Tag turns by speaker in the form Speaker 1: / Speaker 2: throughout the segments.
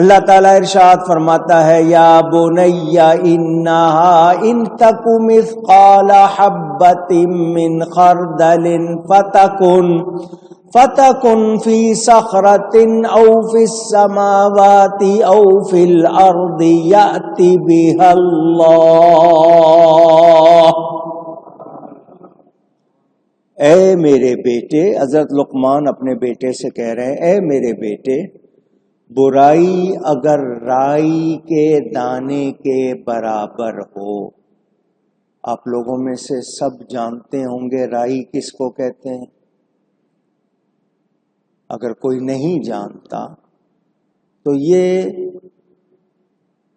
Speaker 1: اللہ تعالیٰ ارشاد فرماتا ہے یا بنی انہا ان تک مثقال حبۃ من خردل فتکن فی صخرۃ او فی السماوات او فی الارض یأت بها اللہ۔ اے میرے بیٹے، حضرت لقمان اپنے بیٹے سے کہہ رہے ہیں، اے میرے بیٹے، برائی اگر رائی کے دانے کے برابر ہو، آپ لوگوں میں سے سب جانتے ہوں گے رائی کس کو کہتے ہیں؟ اگر کوئی نہیں جانتا تو یہ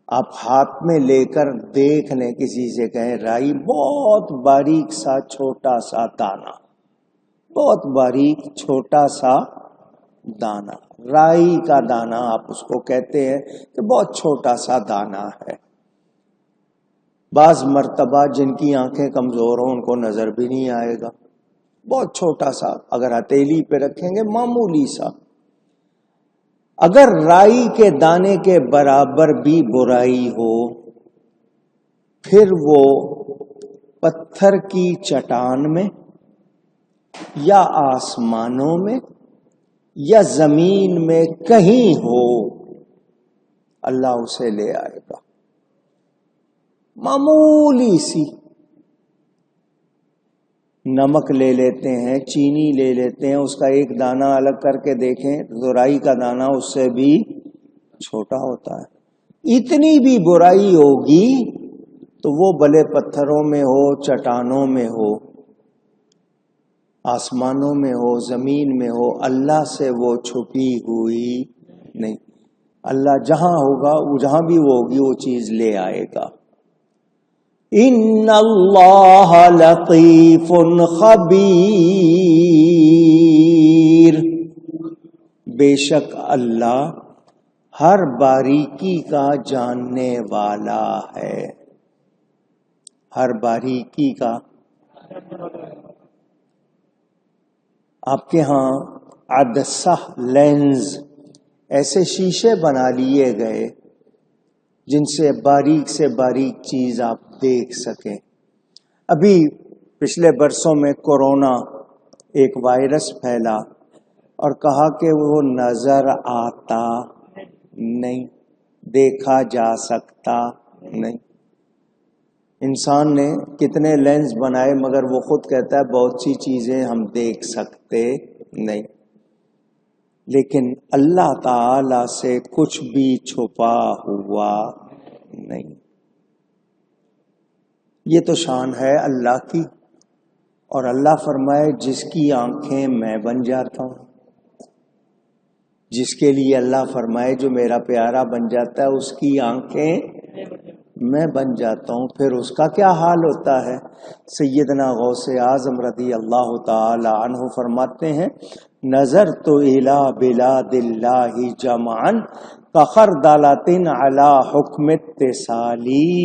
Speaker 1: آپ ہاتھ میں لے کر دیکھ لیں، کسی سے کہیں رائی، بہت باریک سا چھوٹا سا دانہ، بہت باریک چھوٹا سا دانہ، رائی کا دانہ آپ اس کو کہتے ہیں کہ بہت چھوٹا سا دانہ ہے۔ بعض مرتبہ جن کی آنکھیں کمزور ہوں ان کو نظر بھی نہیں آئے گا، بہت چھوٹا سا، اگر ہتھیلی پہ رکھیں گے معمولی سا۔ اگر رائی کے دانے کے برابر بھی برائی ہو، پھر وہ پتھر کی چٹان میں یا آسمانوں میں یا زمین میں کہیں ہو، اللہ اسے لے آئے گا۔ معمولی سی نمک لے لیتے ہیں، چینی لے لیتے ہیں، اس کا ایک دانہ الگ کر کے دیکھیں تو رائی کا دانہ اس سے بھی چھوٹا ہوتا ہے۔ اتنی بھی برائی ہوگی تو وہ بھلے پتھروں میں ہو، چٹانوں میں ہو، آسمانوں میں ہو، زمین میں ہو، اللہ سے وہ چھپی ہوئی نہیں۔ اللہ جہاں ہوگا، جہاں بھی وہ ہوگی وہ چیز لے آئے گا۔ ان اللہ لطیف خبیر، بے شک اللہ ہر باریکی کا جاننے والا ہے، ہر باریکی کا۔ آپ کے ہاں عدسہ لینز، ایسے شیشے بنا لیے گئے جن سے باریک چیز آپ دیکھ سکیں۔ ابھی پچھلے برسوں میں کورونا ایک وائرس پھیلا اور کہا کہ وہ نظر آتا نہیں، دیکھا جا سکتا نہیں۔ انسان نے کتنے لینز بنائے مگر وہ خود کہتا ہے بہت سی چیزیں ہم دیکھ سکتے نہیں۔ لیکن اللہ تعالی سے کچھ بھی چھپا ہوا نہیں۔ یہ تو شان ہے اللہ کی، اور اللہ فرمائے جس کی آنکھیں میں بن جاتا ہوں، جس کے لیے اللہ فرمائے جو میرا پیارا بن جاتا ہے اس کی آنکھیں میں بن جاتا ہوں، پھر اس کا کیا حال ہوتا ہے۔ سیدنا غوث اعظم رضی اللہ تعالی عنہ فرماتے ہیں نظرت الی بلاد اللہ جمعا کخردلۃ علی حکم اتصالی،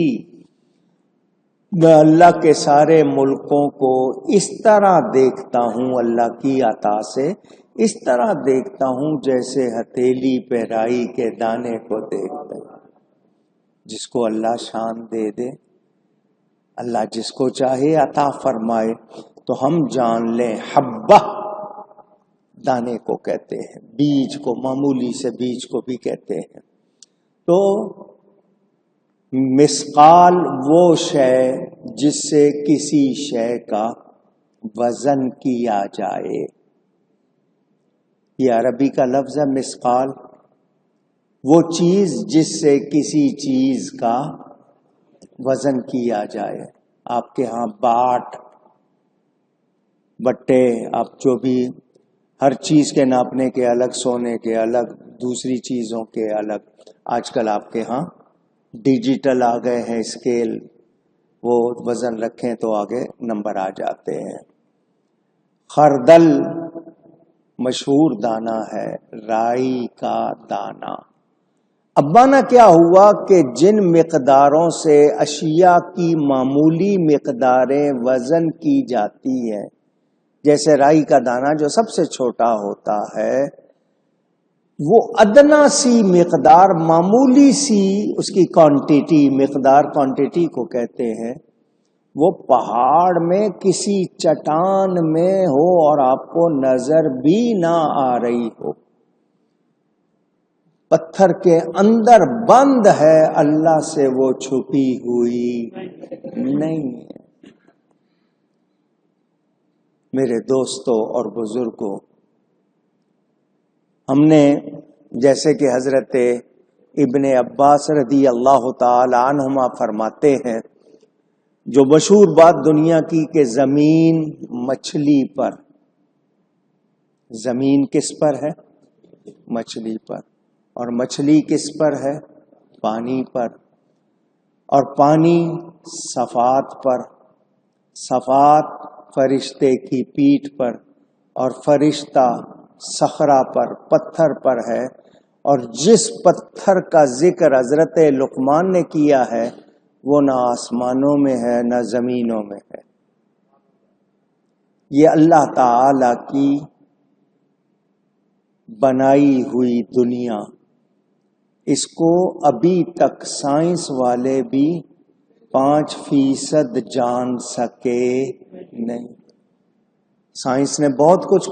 Speaker 1: میں اللہ کے سارے ملکوں کو اس طرح دیکھتا ہوں، اللہ کی عطا سے اس طرح دیکھتا ہوں جیسے ہتھیلی پہ رائی کے دانے کو دیکھتا ہوں۔ جس کو اللہ شان دے دے، اللہ جس کو چاہے عطا فرمائے، تو ہم جان لیں حبہ دانے کو کہتے ہیں، بیج کو، معمولی سے بیج کو بھی کہتے ہیں۔ تو مثقال وہ شے جس سے کسی شے کا وزن کیا جائے، یہ عربی کا لفظ ہے مثقال، وہ چیز جس سے کسی چیز کا وزن کیا جائے۔ آپ کے ہاں باٹ، بٹے، آپ جو بھی ہر چیز کے ناپنے کے الگ، سونے کے الگ، دوسری چیزوں کے الگ، آج کل آپ کے ہاں ڈیجیٹل آ گئے ہیں اسکیل، وہ وزن رکھیں تو آگے نمبر آ جاتے ہیں۔ خردل مشہور دانہ ہے، رائی کا دانہ۔ اب مانا کیا ہوا کہ جن مقداروں سے اشیاء کی معمولی مقداریں وزن کی جاتی ہیں، جیسے رائی کا دانہ جو سب سے چھوٹا ہوتا ہے، وہ ادنا سی مقدار، معمولی سی اس کی کوانٹٹی، مقدار کوانٹٹی کو کہتے ہیں، وہ پہاڑ میں کسی چٹان میں ہو اور آپ کو نظر بھی نہ آ رہی ہو، پتھر کے اندر بند ہے، اللہ سے وہ چھپی ہوئی نہیں ہے۔ میرے دوستوں اور بزرگوں، ہم نے جیسے کہ حضرت ابن عباس رضی اللہ تعالی عنہما فرماتے ہیں، جو مشہور بات دنیا کی کہ زمین مچھلی پر، زمین کس پر ہے؟ مچھلی پر، اور مچھلی کس پر ہے؟ پانی پر، اور پانی صفات پر، صفات فرشتے کی پیٹھ پر، اور فرشتہ صخرہ پر، پتھر پر ہے، اور جس پتھر کا ذکر حضرت لقمان نے کیا ہے وہ نہ آسمانوں میں ہے نہ زمینوں میں ہے۔ یہ اللہ تعالی کی بنائی ہوئی دنیا، اس کو ابھی تک سائنس والے بھی 5% جان سکے نہیں۔ سائنس نے بہت کچھ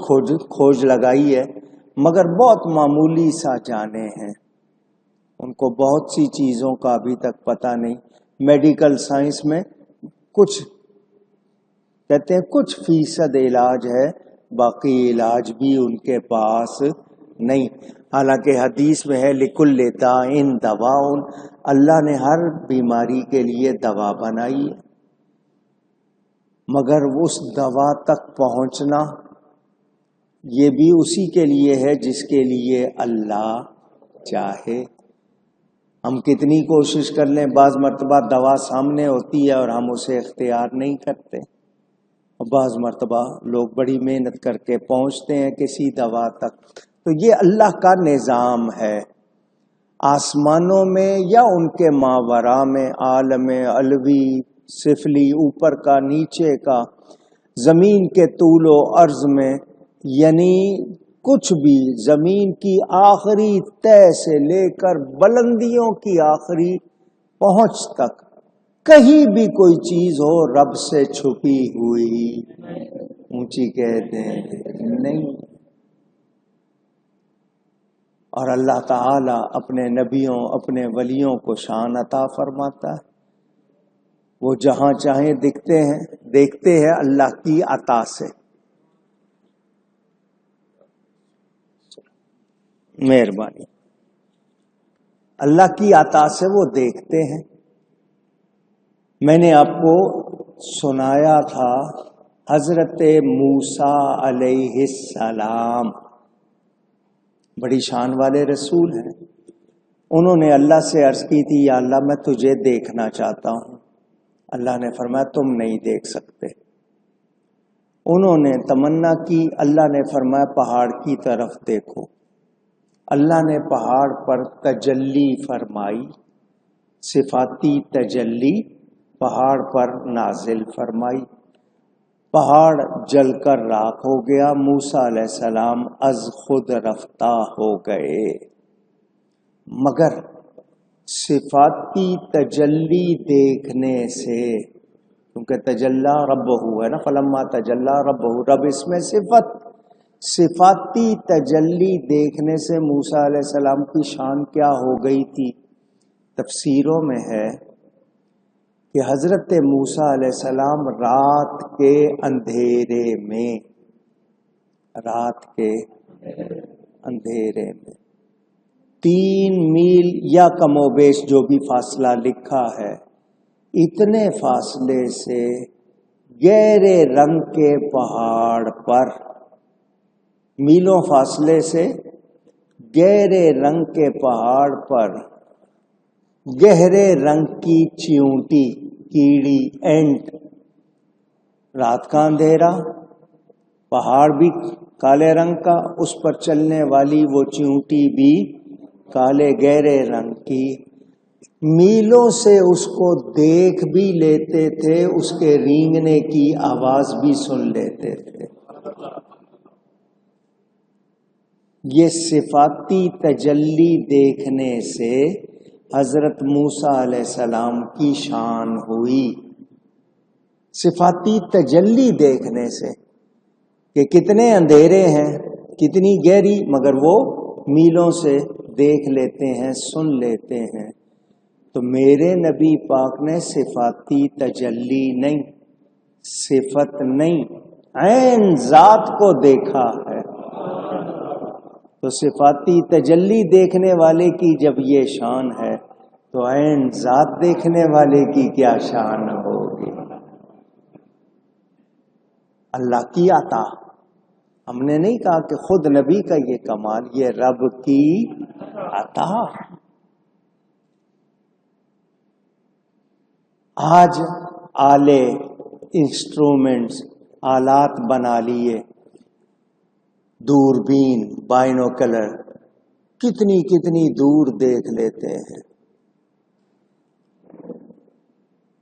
Speaker 1: کھوج لگائی ہے، مگر بہت معمولی سا جانے ہیں، ان کو بہت سی چیزوں کا ابھی تک پتہ نہیں۔ میڈیکل سائنس میں کچھ کہتے ہیں کچھ فیصد علاج ہے، باقی علاج بھی ان کے پاس نہیں۔ حالانکہ حدیث میں ہے لِكُلِّ دَاءٍ دَوَاءٌ، اللہ نے ہر بیماری کے لیے دوا بنائی ہے، مگر اس دوا تک پہنچنا یہ بھی اسی کے لیے ہے جس کے لیے اللہ چاہے۔ ہم کتنی کوشش کر لیں، بعض مرتبہ دوا سامنے ہوتی ہے اور ہم اسے اختیار نہیں کرتے، اور بعض مرتبہ لوگ بڑی محنت کر کے پہنچتے ہیں کسی دوا تک۔ تو یہ اللہ کا نظام ہے، آسمانوں میں یا ان کے ماوراء میں، عالم علوی سفلی، اوپر کا نیچے کا، زمین کے طول و عرض میں، یعنی کچھ بھی، زمین کی آخری تہ سے لے کر بلندیوں کی آخری پہنچ تک کہیں بھی کوئی چیز ہو رب سے چھپی ہوئی اونچی کہتے ہیں نہیں۔ اور اللہ تعالی اپنے نبیوں، اپنے ولیوں کو شان عطا فرماتا ہے، وہ جہاں چاہیں دیکھتے ہیں اللہ کی عطا سے۔ مہربانی، اللہ کی عطا سے وہ دیکھتے ہیں۔ میں نے آپ کو سنایا تھا حضرت موسیٰ علیہ السلام بڑی شان والے رسول ہیں، انہوں نے اللہ سے عرض کی تھی یا اللہ میں تجھے دیکھنا چاہتا ہوں، اللہ نے فرمایا تم نہیں دیکھ سکتے۔ انہوں نے تمنا کی، اللہ نے فرمایا پہاڑ کی طرف دیکھو۔ اللہ نے پہاڑ پر تجلی فرمائی، صفاتی تجلی پہاڑ پر نازل فرمائی، پہاڑ جل کر راکھ ہو گیا، موسیٰ علیہ السلام از خود رفتہ ہو گئے۔ مگر صفاتی تجلی دیکھنے سے، کیونکہ تجلی ربہ ہے نا، فلما تجلی ربہ، رب اس میں صفاتی تجلی دیکھنے سے موسیٰ علیہ السلام کی شان کیا ہو گئی تھی؟ تفسیروں میں ہے کہ حضرت موسیٰ علیہ السلام رات کے اندھیرے میں 3 میل یا کم و بیش جو بھی فاصلہ لکھا ہے، اتنے فاصلے سے گہرے رنگ کے پہاڑ پر، میلوں فاصلے سے گہرے رنگ کے پہاڑ پر گہرے رنگ کی چیونٹی، کیڑی، اینٹ، رات کا اندھیرا، پہاڑ بھی کالے رنگ کا، اس پر چلنے والی وہ چیونٹی بھی کالے گہرے رنگ کی، میلوں سے اس کو دیکھ بھی لیتے تھے، اس کے رینگنے کی آواز بھی سن لیتے تھے۔ یہ صفاتی تجلی دیکھنے سے حضرت موسیٰ علیہ السلام کی شان ہوئی. صفاتی تجلی دیکھنے سے کہ کتنے اندھیرے ہیں، کتنی گہری، مگر وہ میلوں سے دیکھ لیتے ہیں، سن لیتے ہیں. تو میرے نبی پاک نے صفاتی تجلی نہیں، صفت نہیں، عین ذات کو دیکھا ہے. تو صفاتی تجلی دیکھنے والے کی جب یہ شان ہے تو عین ذات دیکھنے والے کی کیا شان ہوگی. اللہ کی عطا. ہم نے نہیں کہا کہ خود نبی کا یہ کمال، یہ رب کی عطا. آج آلے، انسٹرومنٹس، آلات بنا لیے، دوربین، بائنوکلر، کتنی کتنی دور دیکھ لیتے ہیں،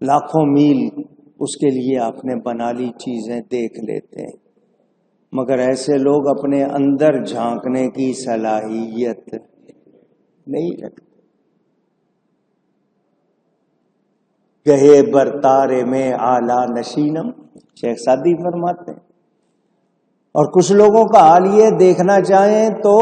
Speaker 1: لاکھوں میل اس کے لیے آپ نے بنا لی چیزیں دیکھ لیتے ہیں. مگر ایسے لوگ اپنے اندر جھانکنے کی صلاحیت نہیں رکھتے. گہے برتارے میں آلہ نشینم، شیخ سعدی فرماتے ہیں. اور کچھ لوگوں کا حال یہ دیکھنا چاہیں تو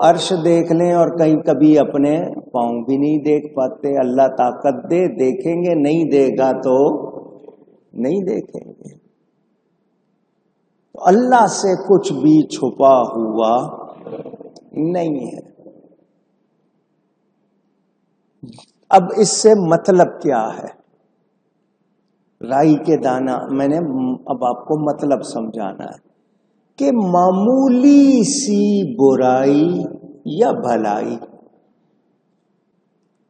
Speaker 1: عرش دیکھ لیں اور کہیں کبھی اپنے پاؤں بھی نہیں دیکھ پاتے. اللہ طاقت دے، دیکھیں گے، نہیں دے گا تو نہیں دیکھیں گے. تو اللہ سے کچھ بھی چھپا ہوا نہیں ہے. اب اس سے مطلب کیا ہے؟ رائی کے دانہ، میں نے اب آپ کو مطلب سمجھانا ہے کہ معمولی سی برائی یا بھلائی،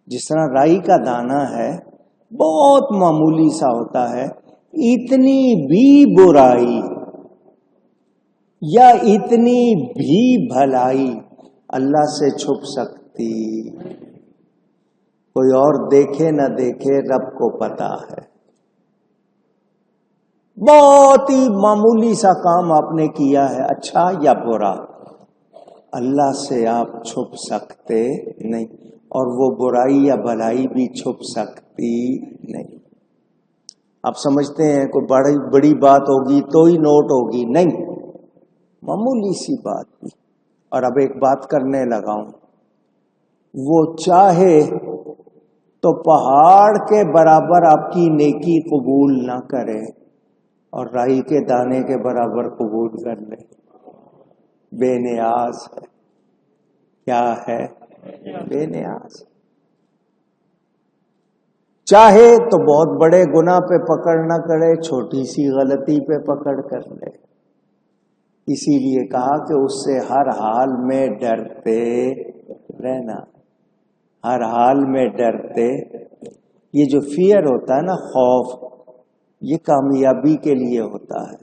Speaker 1: جس طرح رائی کا دانہ ہے بہت معمولی سا ہوتا ہے، اتنی بھی برائی یا اتنی بھی بھلائی اللہ سے چھپ سکتی؟ کوئی اور دیکھے نہ دیکھے، رب کو پتا ہے. بہت ہی معمولی سا کام آپ نے کیا ہے، اچھا یا برا، اللہ سے آپ چھپ سکتے نہیں، اور وہ برائی یا بھلائی بھی چھپ سکتی نہیں. آپ سمجھتے ہیں کوئی بڑی بات ہوگی تو ہی نوٹ ہوگی، نہیں، معمولی سی بات بھی. اور اب ایک بات کرنے لگا ہوں، وہ چاہے تو پہاڑ کے برابر آپ کی نیکی قبول نہ کرے اور رائی کے دانے کے برابر قبول کر لے. بے نیاز ہے. کیا ہے؟ بے نیاز. چاہے تو بہت بڑے گناہ پہ پکڑ نہ کرے، چھوٹی سی غلطی پہ پکڑ کر لے. اسی لیے کہا کہ اس سے ہر حال میں ڈرتے رہنا، ہر حال میں ڈرتے. یہ جو فیئر ہوتا ہے نا، خوف، یہ کامیابی کے لیے ہوتا ہے.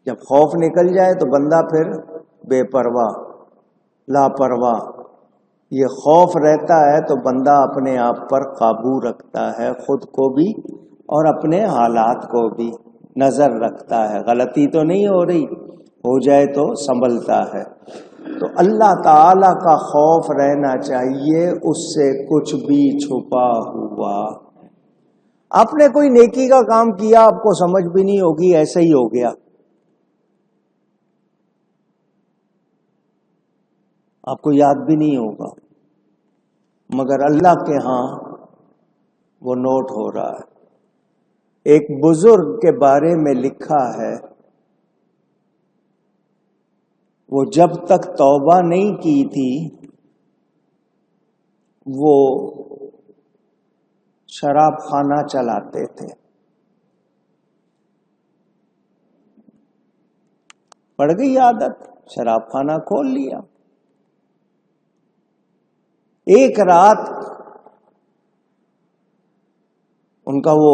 Speaker 1: جب خوف نکل جائے تو بندہ پھر بے پرواہ، لاپرواہ. یہ خوف رہتا ہے تو بندہ اپنے آپ پر قابو رکھتا ہے، خود کو بھی اور اپنے حالات کو بھی نظر رکھتا ہے. غلطی تو نہیں ہو رہی، ہو جائے تو سنبھلتا ہے. تو اللہ تعالی کا خوف رہنا چاہیے، اس سے کچھ بھی چھپا ہوا. آپ نے کوئی نیکی کا کام کیا، آپ کو سمجھ بھی نہیں ہوگی، ایسا ہی ہو گیا، آپ کو یاد بھی نہیں ہوگا، مگر اللہ کے ہاں وہ نوٹ ہو رہا ہے. ایک بزرگ کے بارے میں لکھا ہے، وہ جب تک توبہ نہیں کی تھی وہ شراب خانہ چلاتے تھے. پڑ گئی عادت، شراب خانہ کھول لیا. ایک رات ان کا وہ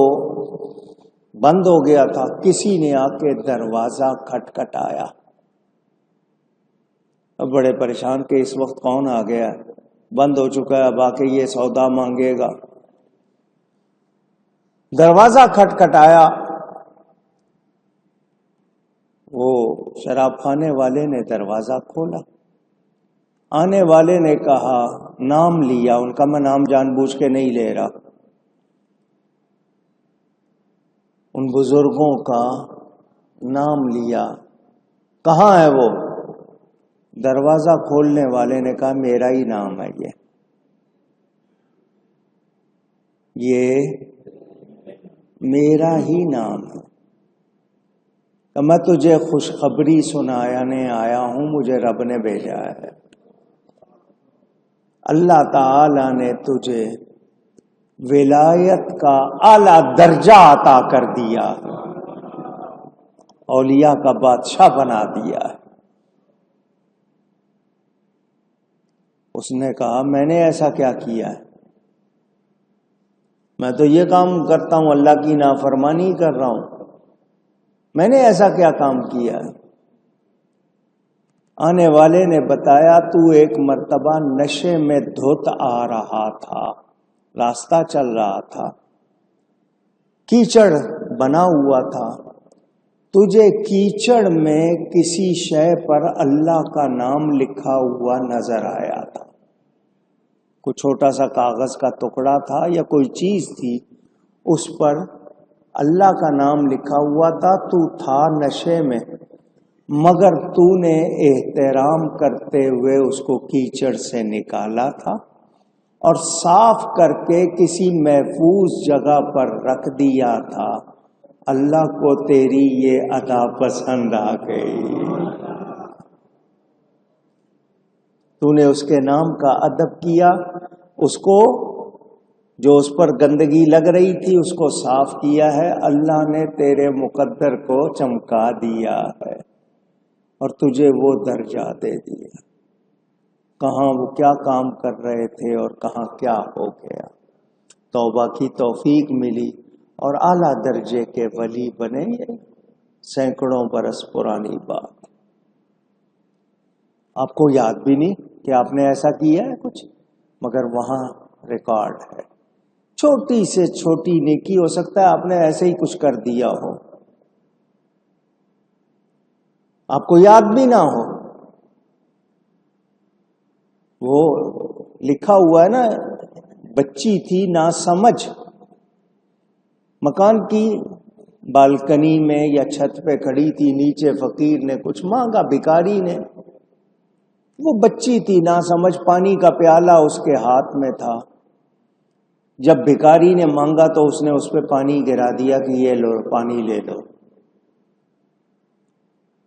Speaker 1: بند ہو گیا تھا، کسی نے آ کے دروازہ کھٹکھٹایا. اب بڑے پریشان کہ اس وقت کون آ گیا، بند ہو چکا ہے، اب آ کے یہ سودا مانگے گا. دروازہ کھٹکھٹایا، وہ شراب خانے والے نے دروازہ کھولا. آنے والے نے کہا، نام لیا ان کا، میں نام جان بوجھ کے نہیں لے رہا، ان بزرگوں کا نام لیا، کہاں ہے وہ؟ دروازہ کھولنے والے نے کہا میرا ہی نام ہے یہ میرا ہی نام ہے، کہ میں تجھے خوشخبری سنانے آیا ہوں، مجھے رب نے بھیجا ہے، اللہ تعالی نے تجھے ولایت کا اعلیٰ درجہ عطا کر دیا، اولیاء کا بادشاہ بنا دیا ہے۔ اس نے کہا میں نے ایسا کیا کیا ہے؟ میں تو یہ کام کرتا ہوں، اللہ کی نافرمانی کر رہا ہوں، میں نے ایسا کیا کام کیا ہے؟ آنے والے نے بتایا تو ایک مرتبہ نشے میں دھت آ رہا تھا، راستہ چل رہا تھا، کیچڑ بنا ہوا تھا، تجھے کیچڑ میں کسی شے پر اللہ کا نام لکھا ہوا نظر آیا تھا، کوئی چھوٹا سا کاغذ کا ٹکڑا تھا یا کوئی چیز تھی، اس پر اللہ کا نام لکھا ہوا تھا، تو تھا نشے میں، مگر تو نے احترام کرتے ہوئے اس کو کیچڑ سے نکالا تھا اور صاف کر کے کسی محفوظ جگہ پر رکھ دیا تھا، اللہ کو تیری یہ ادا پسند آ گئی، تو نے اس کے نام کا ادب کیا، اس کو جو اس پر گندگی لگ رہی تھی اس کو صاف کیا ہے، اللہ نے تیرے مقدر کو چمکا دیا ہے اور تجھے وہ درجہ دے دیا، کہاں وہ کیا کام کر رہے تھے اور کہاں کیا ہو گیا، توبہ کی توفیق ملی اور اعلیٰ درجے کے ولی بنے، یہ سینکڑوں برس پرانی بات، آپ کو یاد بھی نہیں کہ آپ نے ایسا کیا ہے کچھ، مگر وہاں ریکارڈ ہے، چھوٹی سے چھوٹی نیکی، ہو سکتا ہے آپ نے ایسے ہی کچھ کر دیا ہو، آپ کو یاد بھی نہ ہو، وہ لکھا ہوا ہے نا، بچی تھی ناسمجھ، مکان کی بالکنی میں یا چھت پہ کھڑی تھی، نیچے فقیر نے کچھ مانگا، بھکاری نے، وہ بچی تھی ناسمجھ، پانی کا پیالہ اس کے ہاتھ میں تھا، جب بھکاری نے مانگا تو اس نے اس پہ پانی گرا دیا کہ یہ لو پانی لے لو،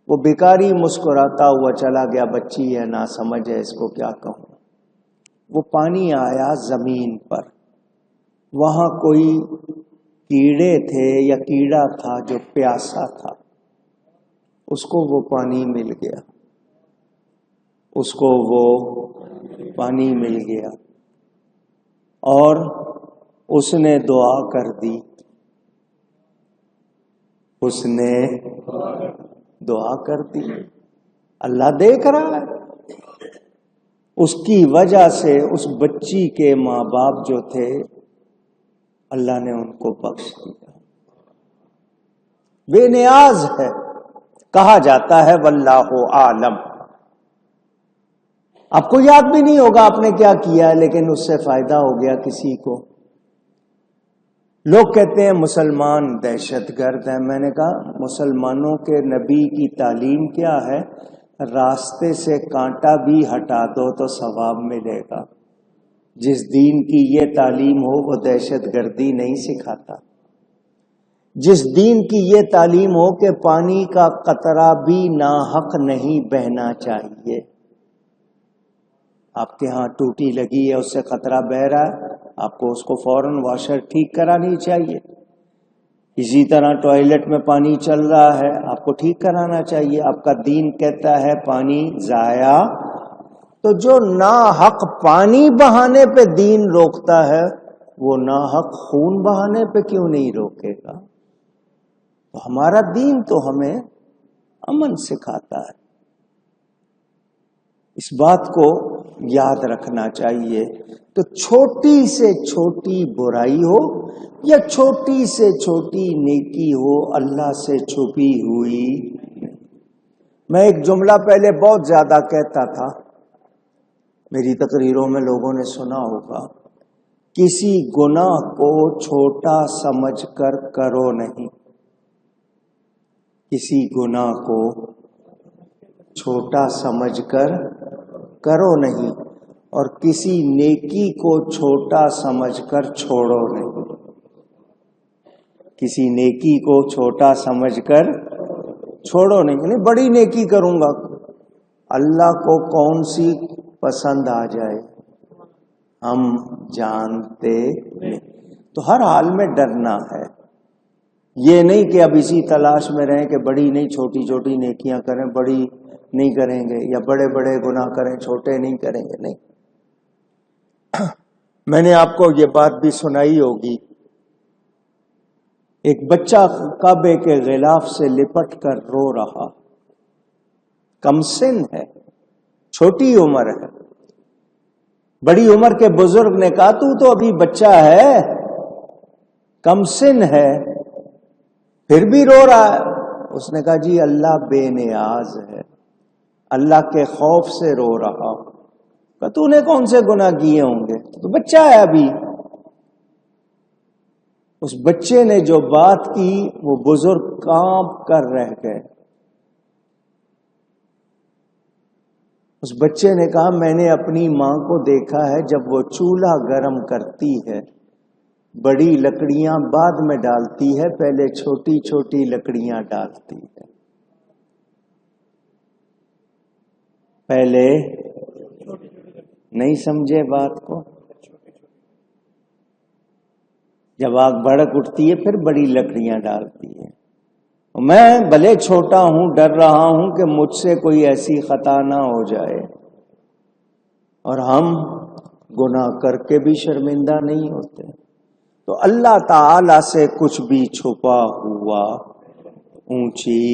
Speaker 1: وہ بھکاری مسکراتا ہوا چلا گیا، بچی ہے ناسمجھ ہے، اس کو کیا کہوں، وہ پانی آیا زمین پر، وہاں کوئی کیڑے تھے یا کیڑا تھا جو پیاسا تھا، اس کو وہ پانی مل گیا، اس کو وہ پانی مل گیا اور اس نے دعا کر دی، اس نے دعا کر دی، اللہ دیکھ رہا ہے، اس کی وجہ سے اس بچی کے ماں باپ جو تھے اللہ نے ان کو بخش دیا، بے نیاز ہے، کہا جاتا ہے واللہ عالم، آپ کو یاد بھی نہیں ہوگا آپ نے کیا کیا ہے، لیکن اس سے فائدہ ہو گیا کسی کو، لوگ کہتے ہیں مسلمان دہشت گرد ہیں، میں نے کہا مسلمانوں کے نبی کی تعلیم کیا ہے، راستے سے کانٹا بھی ہٹا دو تو ثواب ملے گا، جس دین کی یہ تعلیم ہو وہ دہشت گردی نہیں سکھاتا، جس دین کی یہ تعلیم ہو کہ پانی کا قطرہ بھی ناحق نہیں بہنا چاہیے، آپ کے ہاں ٹوٹی لگی ہے، اس سے قطرہ بہہ رہا ہے، آپ کو اس کو فوراً واشر ٹھیک کرانی چاہیے، اسی طرح ٹوائلٹ میں پانی چل رہا ہے، آپ کو ٹھیک کرانا چاہیے، آپ کا دین کہتا ہے پانی ضائع، تو جو ناحق پانی بہانے پہ دین روکتا ہے وہ ناحق خون بہانے پہ کیوں نہیں روکے گا؟ تو ہمارا دین تو ہمیں امن سکھاتا ہے، اس بات کو یاد رکھنا چاہیے، تو چھوٹی سے چھوٹی برائی ہو یا چھوٹی سے چھوٹی نیکی ہو، اللہ سے چھپی ہوئی۔ میں ایک جملہ پہلے بہت زیادہ کہتا تھا، میری تقریروں میں لوگوں نے سنا ہوگا، کسی گناہ کو چھوٹا سمجھ کر کرو نہیں، کسی گناہ کو چھوٹا سمجھ کر کرو نہیں، اور کسی نیکی کو چھوٹا سمجھ کر چھوڑو نہیں، کسی نیکی کو چھوٹا سمجھ کر چھوڑو نہیں، یعنی بڑی نیکی کروں گا، اللہ کو کون سی پسند آ جائے ہم جانتے نہیں، تو ہر حال میں ڈرنا ہے، یہ نہیں کہ اب اسی تلاش میں رہیں کہ بڑی نہیں چھوٹی چھوٹی نیکیاں کریں، بڑی نہیں کریں گے، یا بڑے بڑے گناہ کریں چھوٹے نہیں کریں گے، نہیں۔ میں نے آپ کو یہ بات بھی سنائی ہوگی، ایک بچہ کعبے کے غلاف سے لپٹ کر رو رہا، کم سن ہے، چھوٹی عمر ہے، بڑی عمر کے بزرگ نے کہا تو ابھی بچہ ہے، کم سن ہے، پھر بھی رو رہا ہے۔ اس نے کہا جی اللہ بے نیاز ہے، اللہ کے خوف سے رو رہا ہوں۔ کہا تو نے کون سے گناہ کیے ہوں گے، تو بچہ ہے ابھی۔ اس بچے نے جو بات کی وہ بزرگ کانپ کر رہ گئے۔ اس بچے نے کہا میں نے اپنی ماں کو دیکھا ہے جب وہ چولہا گرم کرتی ہے، بڑی لکڑیاں بعد میں ڈالتی ہے، پہلے چھوٹی چھوٹی لکڑیاں ڈالتی ہے، پہلے نہیں سمجھے بات کو، جب آگ بھڑک اٹھتی ہے پھر بڑی لکڑیاں ڈالتی ہے۔ میں بھلے چھوٹا ہوں، ڈر رہا ہوں کہ مجھ سے کوئی ایسی خطا نہ ہو جائے، اور ہم گناہ کر کے بھی شرمندہ نہیں ہوتے۔ تو اللہ تعالی سے کچھ بھی چھپا ہوا اونچی